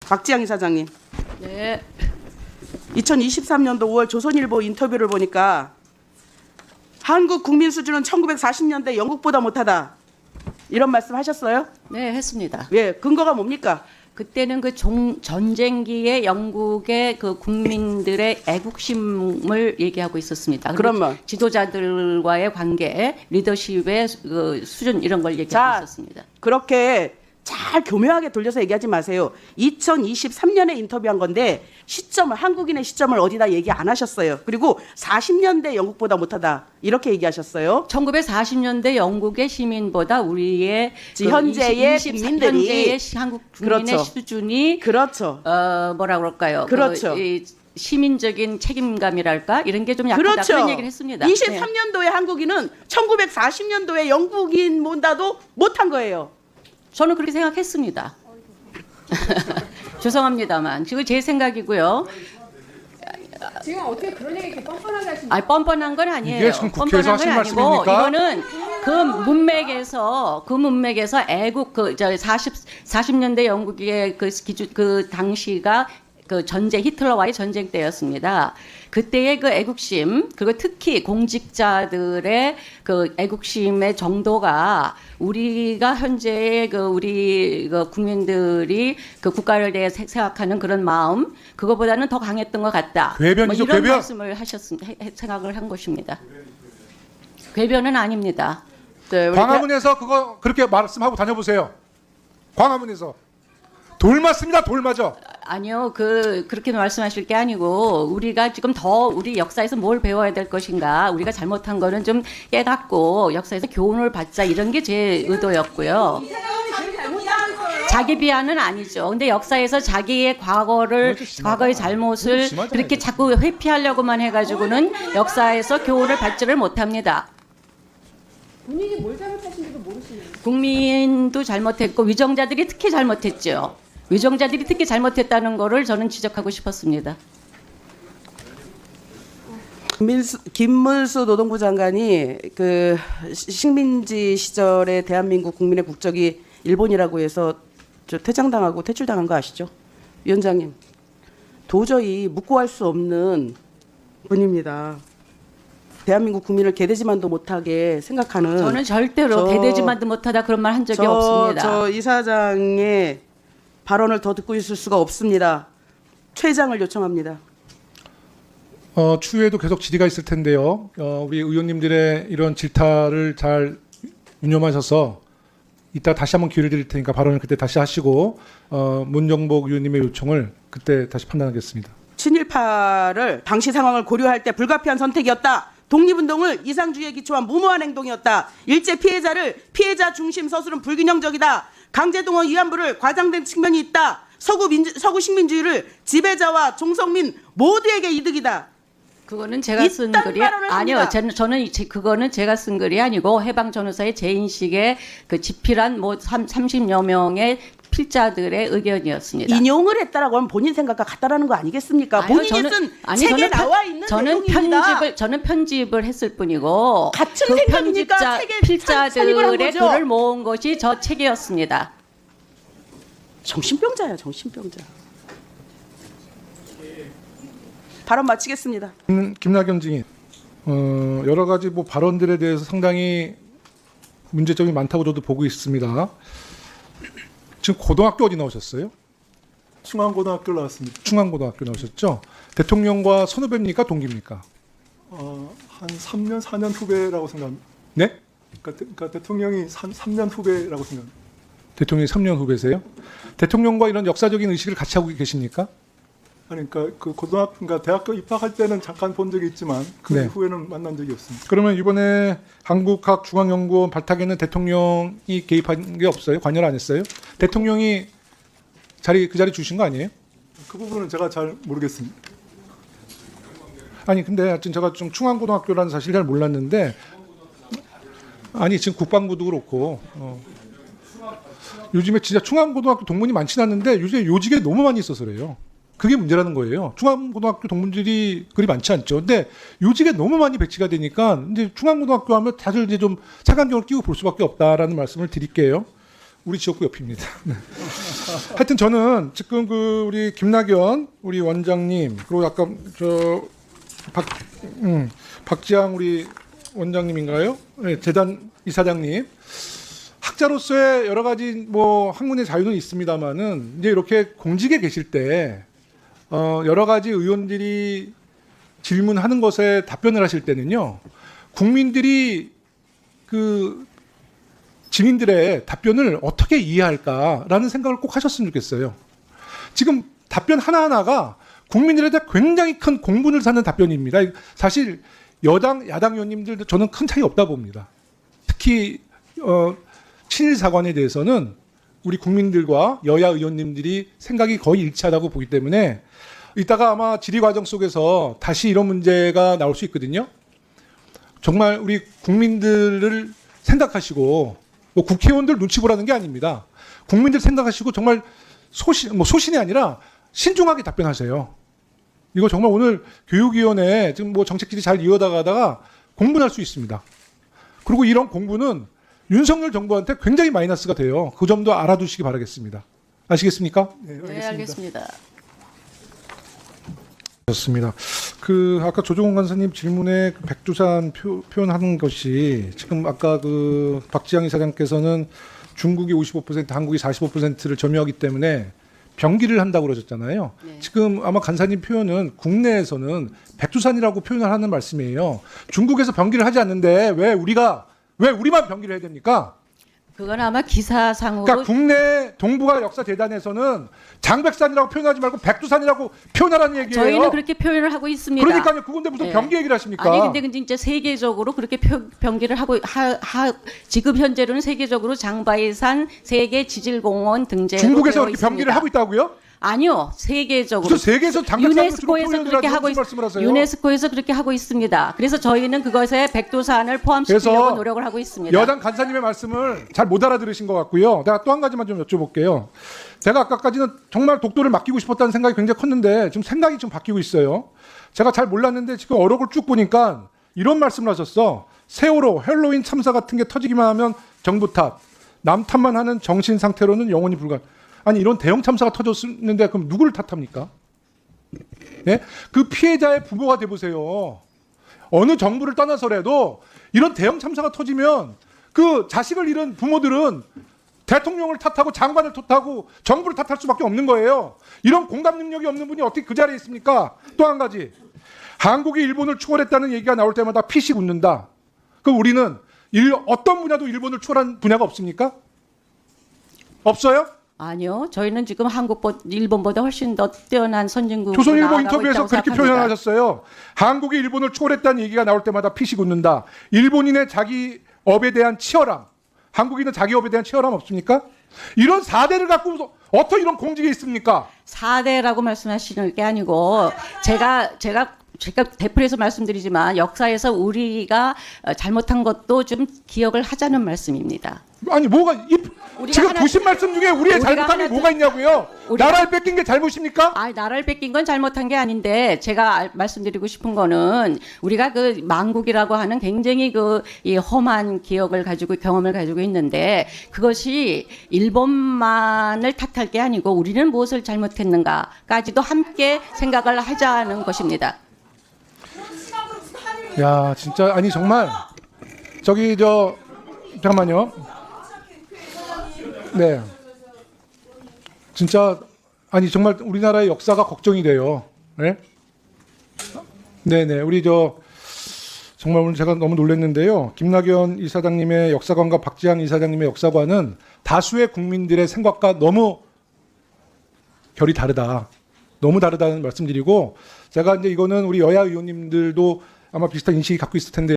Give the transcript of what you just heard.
박지영 이사장님. 네. 2023년도 5월 조선일보 인터뷰를 보니까 한국 국민 수준은 1940년대 영국보다 못하다. 이런 말씀 하셨어요? 네, 했습니다. 예, 근거가 뭡니까? 그때는 그 전쟁기에 영국의 그 국민들의 애국심을 얘기하고 있었습니다. 그러면 지도자들과의 관계, 리더십의 그 수준 이런 걸 얘기하고 있었습니다. 그렇게 잘 교묘하게 돌려서 얘기하지 마세요. 2023년에 인터뷰한 건데 시점을 한국인의 시점을 어디다 얘기 안 하셨어요. 그리고 40년대 영국보다 못하다 이렇게 얘기하셨어요. 1940년대 영국의 시민보다 우리의 현재의 국민들이 현재의 한국 국민의 그렇죠. 수준이 그렇죠. 뭐라 그럴까요? 그렇죠. 이 시민적인 책임감이랄까 이런 게 좀 약하다 그렇죠. 그런 얘기를 했습니다. 23년도에 한국인은 1940년도에 영국인보다도 못한 거예요. 저는 그렇게 생각했습니다. 죄송합니다만 지금 제 생각이고요. 지금 어떻게 그런 얘기 이렇게 뻔뻔하게 하시는 아니 뻔뻔한 건 아니에요. 이게 지금 국회에서 하신 말씀입니까? 이거는 그 문맥에서 애국 그 40년대 영국의 그 기준 그 당시가 그 전쟁 히틀러와의 전쟁 때였습니다. 그때의 그 애국심 그리고 특히 공직자들의 그 애국심의 정도가 우리가 현재의 그 우리 그 국민들이 그 국가를 대해 생각하는 그런 마음 그거보다는 더 강했던 것 같다. 궤변이죠, 이런 궤변. 말씀을 생각을 한 것입니다. 궤변은 아닙니다. 네, 우리 광화문에서 그거 그렇게 말씀하고 다녀보세요. 광화문에서 돌 맞습니다. 돌 맞아. 아니요, 그렇게 말씀하실 게 아니고 우리가 지금 더 우리 역사에서 뭘 배워야 될 것인가, 우리가 잘못한 거는 좀 깨닫고 역사에서 교훈을 받자 이런 게 제 의도였고요. 자기 비하는 아니죠. 근데 역사에서 자기의 과거의 잘못을 그렇게 자꾸 회피하려고만 해가지고는 역사에서 교훈을 받지를 못합니다. 본인이 뭘 잘못하신지도 모르시네요. 국민도 잘못했고 위정자들이 특히 잘못했죠. 위정자들이 특히 잘못했다는 거를 저는 지적하고 싶었습니다. 김문수 노동부 장관이 그 식민지 시절에 대한민국 국민의 국적이 일본이라고 해서 저 퇴장당하고 퇴출당한 거 아시죠? 위원장님, 도저히 묻고 할 수 없는 분입니다. 대한민국 국민을 개돼지만도 못하게 생각하는. 저는 절대로 개돼지만도 못하다 그런 말 한 적이 없습니다. 저 이사장의 발언을 더 듣고 있을 수가 없습니다. 퇴장을 요청합니다. 추후에도 계속 질의가 있을 텐데요. 우리 의원님들의 이런 질타를 잘 유념하셔서 이따 다시 한번 기회를 드릴 테니까 발언을 그때 다시 하시고 문정복 의원님의 요청을 그때 다시 판단하겠습니다. 친일파를 당시 상황을 고려할 때 불가피한 선택이었다. 독립운동을 이상주의에 기초한 무모한 행동이었다. 일제 피해자를 피해자 중심 서술은 불균형적이다. 강제동원 위안부를 과장된 측면이 있다. 서구 식민주의를 지배자와 종성민 모두에게 이득이다. 그거는 제가 쓴 이딴 글이 발언을 아니요. 합니다. 저는 그거는 제가 쓴 글이 아니고 해방 전후사의 제 인식의 그 집필한 뭐 30여 명의 필자들의 의견이었습니다. 인용을 했다라고 하면 본인 생각과 같다라는 거 아니겠습니까? 아니요, 본인이 쓴 책에 나와 있는 내용입니다. 저는 편집을 했을 뿐이고 같은 그 생각이니까 책에 선입을 한 필자들의 거죠. 글을 모은 것이 저 책이었습니다. 정신병자야, 정신병자. 발언 마치겠습니다. 김나경 증인, 여러 가지 뭐 발언들에 대해서 상당히 문제점이 많다고 저도 보고 있습니다. 지금 고등학교 어디 나오셨어요? 충안고등학교 나왔습니다. 충안고등학교 나오셨죠? 대통령과 선후배입니까? 동기입니까? 한 3년, 4년 후배라고 생각합니다. 네? 그러니까 대통령이 3년 후배라고 생각합니다. 대통령이 3년 후배세요? 대통령과 이런 역사적인 의식을 같이 하고 계십니까? 그러니까 그러니까 대학교 입학할 때는 잠깐 본 적이 있지만 그 네. 이후에는 만난 적이 없습니다. 그러면 이번에 한국학중앙연구원 발탁에는 대통령이 개입한 게 없어요? 관여를 안 했어요? 대통령이 그 자리 주신 거 아니에요? 그 부분은 제가 잘 모르겠습니다. 아니 근데 하여튼 제가 좀 충안고등학교라는 사실 잘 몰랐는데 아니 지금 국방부도 그렇고 요즘에 진짜 충안고등학교 동문이 많진 않는데 요즘에 요직에 너무 많이 있어서 그래요. 그게 문제라는 거예요. 충안고등학교 동문들이 그리 많지 않죠. 근데 요직에 너무 많이 배치가 되니까 이제 충안고등학교 하면 다들 이제 좀 색안경을 끼고 볼 수밖에 없다라는 말씀을 드릴게요. 우리 지역구 옆입니다. 네. 하여튼 저는 지금 그 우리 김낙연 우리 원장님 그리고 아까 저 박지향 우리 원장님인가요? 네, 재단 이사장님 학자로서의 여러 가지 뭐 학문의 자유는 있습니다만은 이제 이렇게 공직에 계실 때 여러 가지 의원들이 질문하는 것에 답변을 하실 때는요 국민들이 그 증인들의 답변을 어떻게 이해할까라는 생각을 꼭 하셨으면 좋겠어요. 지금 답변 하나하나가 국민들한테 굉장히 큰 공분을 사는 답변입니다. 사실 여당, 야당 의원님들도 저는 큰 차이 없다 봅니다. 특히 친일 사관에 대해서는 우리 국민들과 여야 의원님들이 생각이 거의 일치하다고 보기 때문에 이따가 아마 질의 과정 속에서 다시 이런 문제가 나올 수 있거든요. 정말 우리 국민들을 생각하시고 뭐 국회의원들 눈치 보라는 게 아닙니다. 국민들 생각하시고 정말 소신이 아니라 신중하게 답변하세요. 이거 정말 오늘 교육위원회 지금 뭐 정책질이 잘 이어나가다가 공분할 수 있습니다. 그리고 이런 공분은 윤석열 정부한테 굉장히 마이너스가 돼요. 그 점도 알아두시기 바라겠습니다. 아시겠습니까? 네, 알겠습니다. 좋습니다. 그 아까 조종원 간사님 질문에 그 백두산 표현하는 것이 지금 아까 그 박지향 이사장께서는 중국이 55% 한국이 45%를 점유하기 때문에 병기를 한다고 그러셨잖아요. 네. 지금 아마 간사님 표현은 국내에서는 백두산이라고 표현을 하는 말씀이에요. 중국에서 병기를 하지 않는데 왜 우리만 병기를 해야 됩니까? 그건 아마 기사상으로 그러니까 국내 동북아 역사 대단에서는 장백산이라고 표현하지 말고 백두산이라고 표현하라는 얘기예요. 저희는 그렇게 표현을 하고 있습니다. 그러니까요. 그건데 무슨 네. 병기 얘기를 하십니까? 아니 근데 진짜 세계적으로 그렇게 병기를 하고 지금 현재로는 세계적으로 장바이산 세계 지질공원 등재로 중국에서 되어 그렇게 있습니다. 병기를 하고 있다고요? 아니요, 세계적으로. 무슨 세계에서 장백산으로 유네스코에서 그렇게 하고 말씀을 하세요? 유네스코에서 그렇게 하고 있습니다. 그래서 저희는 그것에 백두산을 포함시키려고 그래서 노력을 하고 있습니다. 여당 간사님의 말씀을 잘 못 알아들으신 것 같고요. 내가 또 한 가지만 좀 여쭤볼게요. 제가 아까까지는 정말 독도를 맡기고 싶었다는 생각이 굉장히 컸는데 지금 생각이 좀 바뀌고 있어요. 제가 잘 몰랐는데 지금 어록을 쭉 보니까 이런 말씀을 하셨어. 세월호, 헬로윈 참사 같은 게 터지기만 하면 정부 탓, 남 탓만 하는 정신 상태로는 영원히 불가. 아니 이런 대형 참사가 터졌는데 그럼 누구를 탓합니까? 예? 그 피해자의 부모가 돼보세요. 어느 정부를 떠나서라도 이런 대형 참사가 터지면 그 자식을 잃은 부모들은 대통령을 탓하고 장관을 탓하고 정부를 탓할 수밖에 없는 거예요. 이런 공감 능력이 없는 분이 어떻게 그 자리에 있습니까? 또 한 가지. 한국이 일본을 추월했다는 얘기가 나올 때마다 피식 웃는다. 그럼 우리는 어떤 분야도 일본을 추월한 분야가 없습니까? 없어요? 아니요, 저희는 지금 일본보다 훨씬 더 뛰어난 선진국으로 조선일보 나아가고 인터뷰에서 있다고 그렇게 생각합니다. 표현하셨어요. 한국이 일본을 추월했다는 얘기가 나올 때마다 피식 웃는다. 일본인의 자기 업에 대한 치열함, 한국인은 자기 업에 대한 치열함 없습니까? 이런 4대를 갖고 어떻게 이런 공직에 있습니까? 4대라고 말씀하시는 게 아니고 제가 대표해서 말씀드리지만 역사에서 우리가 잘못한 것도 좀 기억을 하자는 말씀입니다. 아니 뭐가 지금 두신 말씀 중에 우리의 잘못함이 뭐가 있냐고요? 나라를 뺏긴 게 잘못입니까? 나라를 뺏긴 건 잘못한 게 아닌데 제가 말씀드리고 싶은 거는 우리가 그 만국이라고 하는 굉장히 이 험한 기억을 가지고 경험을 가지고 있는데 그것이 일본만을 탓할 게 아니고 우리는 무엇을 잘못했는가까지도 함께 생각을 하자는 것입니다. 야 진짜 아니 정말 저기 잠깐만요. 네. 진짜 아니 정말 우리나라의 역사가 걱정이 돼요. 네? 네네 우리 정말 오늘 제가 너무 놀랐는데요. 김낙연 이사장님의 역사관과 박지향 이사장님의 역사관은 다수의 국민들의 생각과 너무 결이 다르다. 너무 다르다는 말씀드리고 제가 이제 이거는 우리 여야 의원님들도 아마 비슷한 인식이 갖고 있을 텐데.